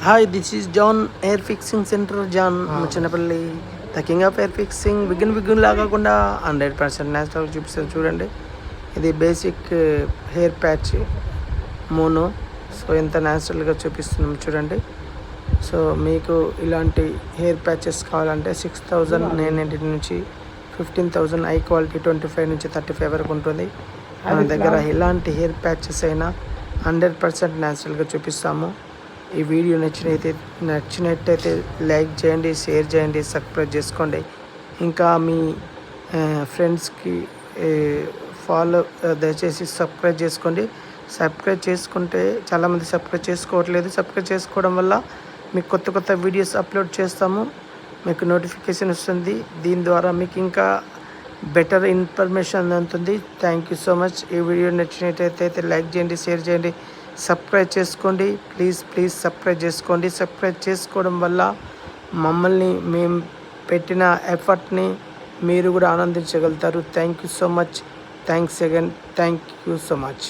Hi this is John hair fixing centre John Muchanapalli the king of hair fixing విగిన్ లాగా కాకుండా 100% natural చూపిస్తాను చూడండి. ఇది basic hair patch mono. So ఎంత న్యాచురల్గా చూపిస్తున్నాం చూడండి. సో మీకు ఇలాంటి హెయిర్ ప్యాచెస్ కావాలంటే 6,990 నుంచి 15,000, హై క్వాలిటీ 25 నుంచి 35 వరకు ఉంటుంది మన దగ్గర. ఎలాంటి హెయిర్ ప్యాచెస్ అయినా 100% న్యాచురల్గా చూపిస్తాము. ఈ వీడియో నచ్చినట్టయితే లైక్ చేయండి, షేర్ చేయండి, సబ్స్క్రైబ్ చేసుకోండి. ఇంకా మీ ఫ్రెండ్స్కి ఫాలో దయచేసి సబ్స్క్రైబ్ చేసుకోండి. సబ్స్క్రైబ్ చేసుకుంటే చాలామంది సబ్స్క్రైబ్ చేసుకోవట్లేదు. సబ్స్క్రైబ్ చేసుకోవడం వల్ల మీకు కొత్త వీడియోస్ అప్లోడ్ చేస్తాము, మీకు నోటిఫికేషన్ వస్తుంది. దీని ద్వారా మీకు ఇంకా బెటర్ ఇన్ఫర్మేషన్ అందుతుంది. Thank you so much. ఈ వీడియో నచ్చినట్టయితే లైక్ చేయండి, షేర్ చేయండి, సబ్స్క్రైబ్ చేసుకోండి. ప్లీజ్ సబ్స్క్రైబ్ చేసుకోండి. సబ్స్క్రైబ్ చేసుకోవడం వల్ల మమ్మల్ని మేము పెట్టిన ఎఫర్ట్ని మీరు కూడా ఆనందించగలుగుతారు. Thank you so much. Thanks again. Thank you so much.